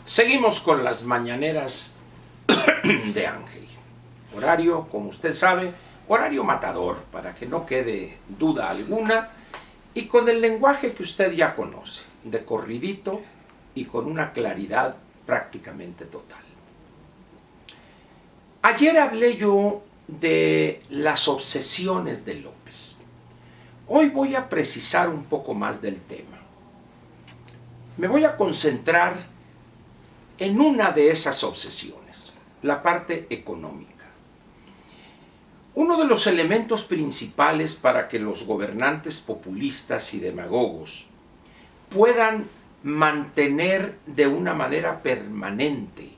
Seguimos con las mañaneras de Ángel. Horario, como usted sabe, horario matador, para que no quede duda alguna, y con el lenguaje que usted ya conoce, de corridito y con una claridad prácticamente total. Ayer hablé yo de las obsesiones de López. Hoy voy a precisar un poco más del tema. Me voy a concentrar en una de esas obsesiones, la parte económica. Uno de los elementos principales para que los gobernantes populistas y demagogos puedan mantener de una manera permanente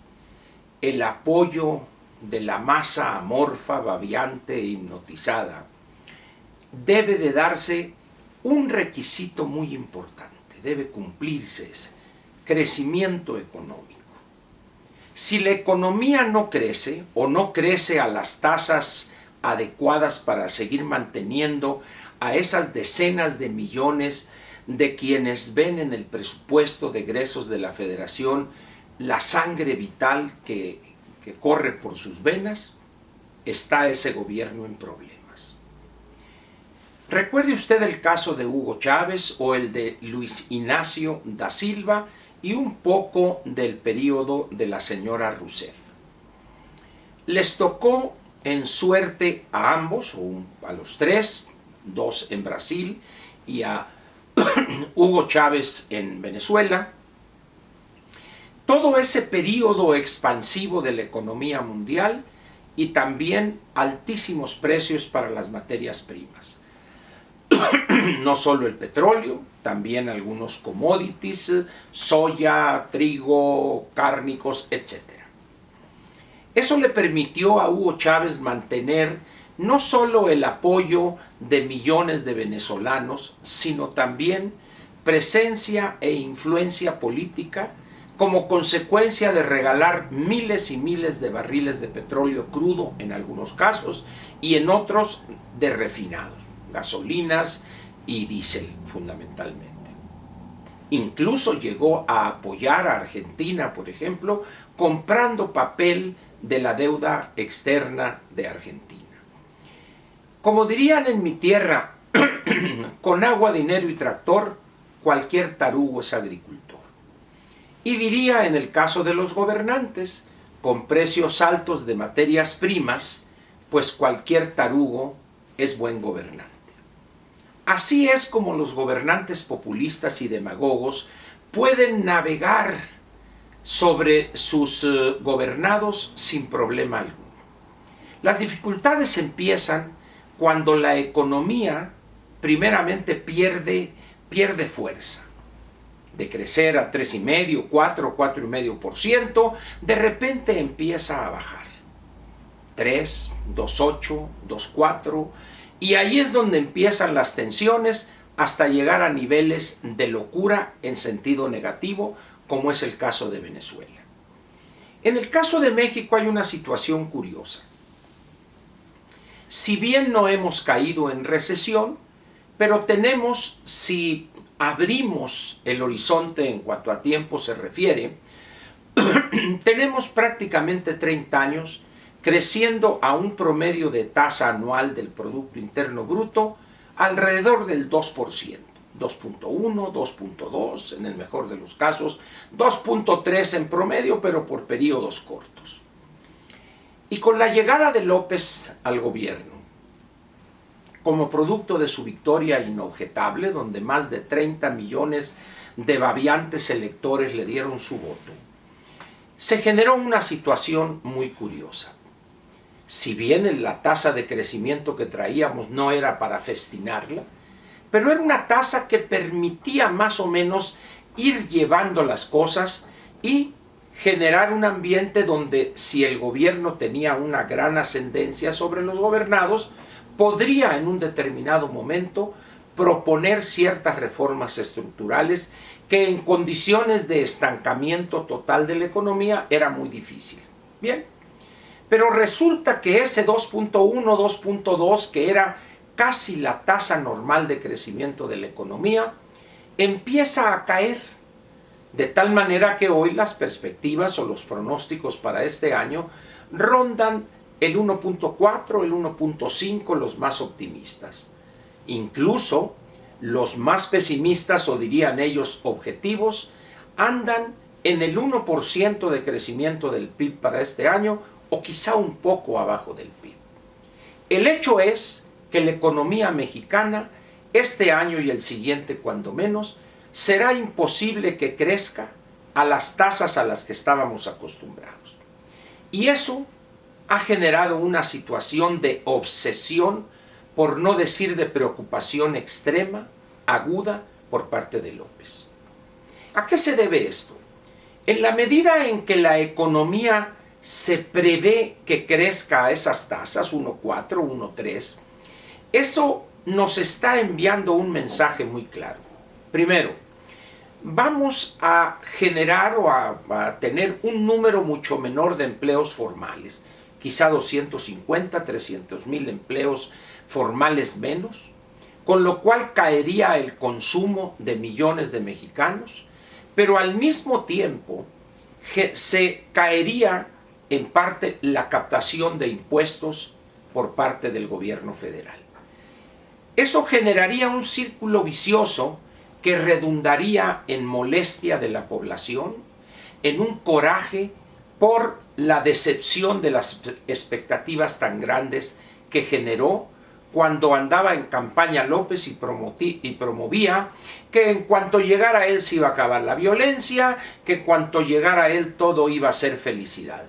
el apoyo de la masa amorfa, babeante e hipnotizada, debe de darse un requisito muy importante, debe cumplirse ese crecimiento económico. Si la economía no crece o no crece a las tasas adecuadas para seguir manteniendo a esas decenas de millones de quienes ven en el presupuesto de egresos de la Federación la sangre vital que corre por sus venas, está ese gobierno en problemas. Recuerde usted el caso de Hugo Chávez o el de Luis Ignacio da Silva y un poco del periodo de la señora Rousseff. Les tocó en suerte a ambos, o a los tres, dos en Brasil y a Hugo Chávez en Venezuela, todo ese periodo expansivo de la economía mundial y también altísimos precios para las materias primas. No solo el petróleo, también algunos commodities, soya, trigo, cárnicos, etc. Eso le permitió a Hugo Chávez mantener no solo el apoyo de millones de venezolanos, sino también presencia e influencia política como consecuencia de regalar miles y miles de barriles de petróleo crudo en algunos casos y en otros de refinados, gasolinas y diésel fundamentalmente. Incluso llegó a apoyar a Argentina, por ejemplo, comprando papel de la deuda externa de Argentina. Como dirían en mi tierra, con agua, dinero y tractor, cualquier tarugo es agricultor. Y diría en el caso de los gobernantes, con precios altos de materias primas, pues cualquier tarugo es buen gobernante. Así es como los gobernantes populistas y demagogos pueden navegar sobre sus gobernados sin problema alguno. Las dificultades empiezan cuando la economía primeramente pierde fuerza. De crecer a 3,5%, 4,5%, de repente empieza a bajar. 3, 2,8, 2,4, y ahí es donde empiezan las tensiones hasta llegar a niveles de locura en sentido negativo, como es el caso de Venezuela. En el caso de México hay una situación curiosa. Si bien no hemos caído en recesión, pero tenemos, si abrimos el horizonte en cuanto a tiempo se refiere, tenemos prácticamente 30 años creciendo a un promedio de tasa anual del Producto Interno Bruto alrededor del 2%, 2,1, 2,2, en el mejor de los casos, 2,3 en promedio, pero por periodos cortos. Y con la llegada de López al gobierno, como producto de su victoria inobjetable, donde más de 30 millones de babeantes electores le dieron su voto, se generó una situación muy curiosa. Si bien la tasa de crecimiento que traíamos no era para festinarla, pero era una tasa que permitía más o menos ir llevando las cosas y generar un ambiente donde, si el gobierno tenía una gran ascendencia sobre los gobernados, podría en un determinado momento proponer ciertas reformas estructurales que en condiciones de estancamiento total de la economía era muy difícil. Bien, pero resulta que ese 2,1, 2,2, que era casi la tasa normal de crecimiento de la economía, empieza a caer De tal manera que hoy las perspectivas o los pronósticos para este año rondan el 1.4, el 1.5, los más optimistas. Incluso los más pesimistas, o dirían ellos objetivos, andan en el 1% de crecimiento del PIB para este año, o quizá un poco abajo del PIB. El hecho es que la economía mexicana, este año y el siguiente cuando menos, será imposible que crezca a las tasas a las que estábamos acostumbrados. Y eso ha generado una situación de obsesión, por no decir de preocupación extrema, aguda, por parte de López. ¿A qué se debe esto? En la medida en que la economía se prevé que crezca a esas tasas, 1.4, 1.3, eso nos está enviando un mensaje muy claro. Primero, vamos a generar o a tener un número mucho menor de empleos formales, quizá 250, 300 mil empleos formales menos, con lo cual caería el consumo de millones de mexicanos, pero al mismo tiempo se caería en parte la captación de impuestos por parte del gobierno federal. Eso generaría un círculo vicioso que redundaría en molestia de la población, en un coraje por la decepción de las expectativas tan grandes que generó cuando andaba en campaña López y promovía que en cuanto llegara a él se iba a acabar la violencia, que en cuanto llegara a él todo iba a ser felicidad.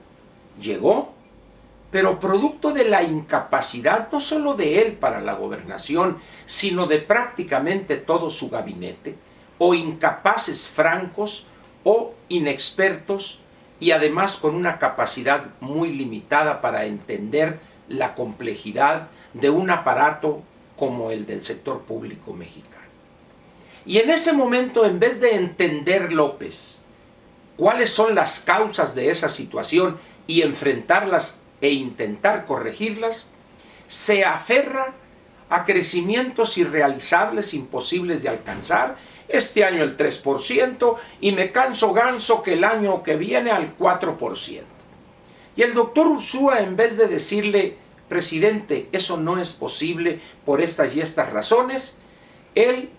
Llegó, pero producto de la incapacidad no solo de él para la gobernación, sino de prácticamente todo su gabinete, o incapaces francos o inexpertos, y además con una capacidad muy limitada para entender la complejidad de un aparato como el del sector público mexicano. Y en ese momento, en vez de entender López cuáles son las causas de esa situación y enfrentarlas e intentar corregirlas, se aferra a crecimientos irrealizables, imposibles de alcanzar, este año el 3%, y me canso ganso que el año que viene al 4%. Y el doctor Ursúa, en vez de decirle, presidente, eso no es posible por estas y estas razones, él,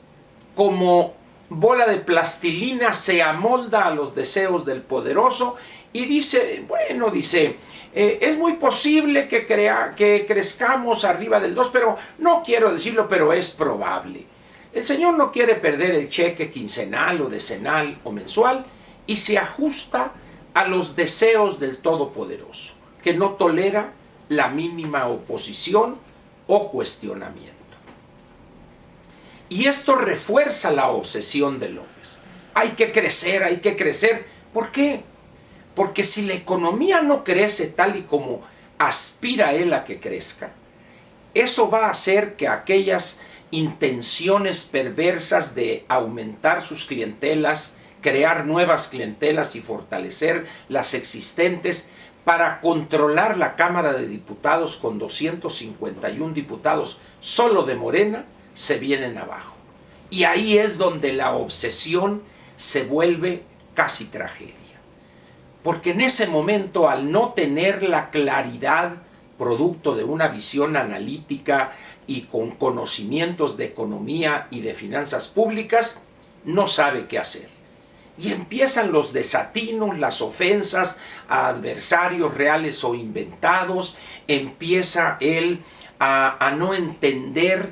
como bola de plastilina, se amolda a los deseos del poderoso y dice, bueno, dice, es muy posible que crezcamos arriba del 2, pero no quiero decirlo, pero es probable. El señor no quiere perder el cheque quincenal o decenal o mensual y se ajusta a los deseos del Todopoderoso, que no tolera la mínima oposición o cuestionamiento. Y esto refuerza la obsesión de López. Hay que crecer, hay que crecer. ¿Por qué? Porque si la economía no crece tal y como aspira él a que crezca, eso va a hacer que aquellas intenciones perversas de aumentar sus clientelas, crear nuevas clientelas y fortalecer las existentes para controlar la Cámara de Diputados con 251 diputados solo de Morena, se vienen abajo. Y ahí es donde la obsesión se vuelve casi tragedia. Porque en ese momento, al no tener la claridad producto de una visión analítica y con conocimientos de economía y de finanzas públicas, no sabe qué hacer. Y empiezan los desatinos, las ofensas a adversarios reales o inventados, empieza él a no entender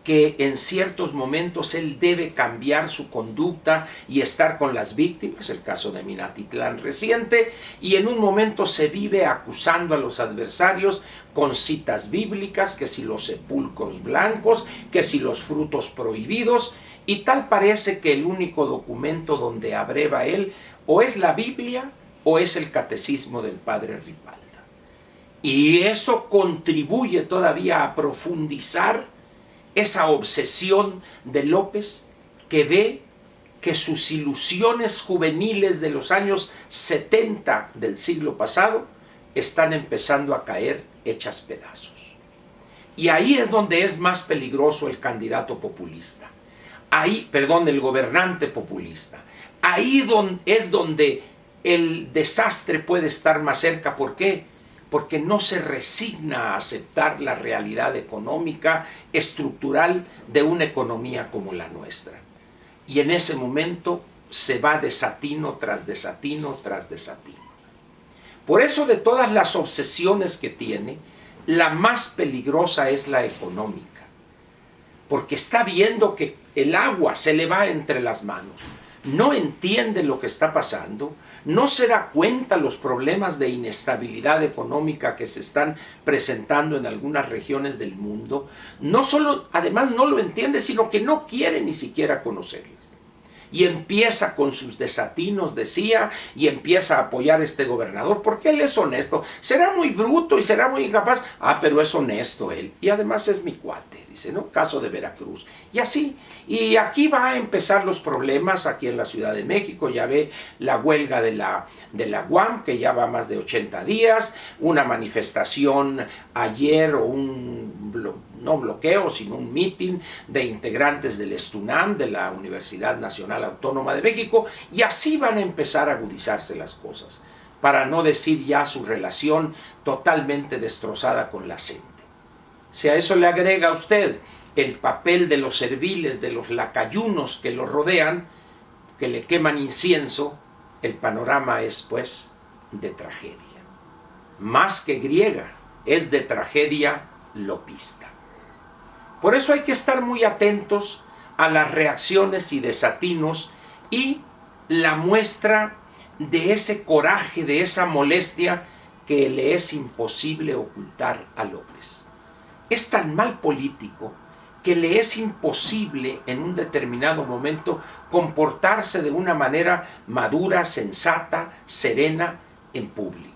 que en ciertos momentos él debe cambiar su conducta y estar con las víctimas, el caso de Minatitlán reciente, y en un momento se vive acusando a los adversarios con citas bíblicas, que si los sepulcros blancos, que si los frutos prohibidos, y tal parece que el único documento donde abreva él o es la Biblia o es el catecismo del padre Ripalda. Y eso contribuye todavía a profundizar esa obsesión de López, que ve que sus ilusiones juveniles de los años 70 del siglo pasado están empezando a caer hechas pedazos. Y ahí es donde es más peligroso el candidato populista. ahí, perdón, el gobernante populista. Ahí es donde el desastre puede estar más cerca. ¿Por qué? Porque no se resigna a aceptar la realidad económica, estructural de una economía como la nuestra. Y en ese momento se va desatino tras desatino tras desatino. Por eso, de todas las obsesiones que tiene, la más peligrosa es la económica. Porque está viendo que el agua se le va entre las manos. No entiende lo que está pasando, no se da cuenta los problemas de inestabilidad económica que se están presentando en algunas regiones del mundo. No solo, además no lo entiende, sino que no quiere ni siquiera conocerlas. Y empieza con sus desatinos, decía, y empieza a apoyar a este gobernador, porque él es honesto. Será muy bruto y será muy incapaz. Pero es honesto él. Y además es mi cuate, dice, ¿no? Caso de Veracruz. Y así. Y aquí va a empezar los problemas, aquí en la Ciudad de México. Ya ve la huelga de la UAM, que ya va más de 80 días. Una manifestación ayer, o no bloqueo, sino un mitin de integrantes del STUNAM, de la Universidad Nacional Autónoma de México, y así van a empezar a agudizarse las cosas, para no decir ya su relación totalmente destrozada con la gente. Si a eso le agrega a usted el papel de los serviles, de los lacayunos que lo rodean, que le queman incienso, el panorama es pues de tragedia. Más que griega, es de tragedia lopista. Por eso hay que estar muy atentos a las reacciones y desatinos y la muestra de ese coraje, de esa molestia que le es imposible ocultar a López. Es tan mal político que le es imposible en un determinado momento comportarse de una manera madura, sensata, serena en público.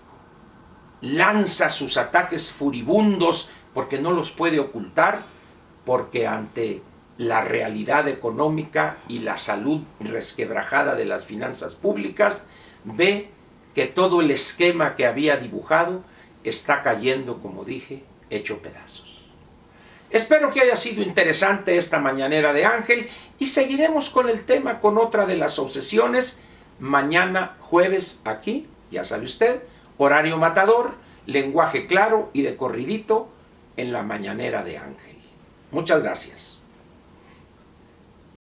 Lanza sus ataques furibundos porque no los puede ocultar, porque ante la realidad económica y la salud resquebrajada de las finanzas públicas, ve que todo el esquema que había dibujado está cayendo, como dije, hecho pedazos. Espero que haya sido interesante esta mañanera de Ángel y seguiremos con el tema, con otra de las obsesiones, mañana jueves aquí, ya sabe usted, horario matador, lenguaje claro y de corridito en la mañanera de Ángel. Muchas gracias.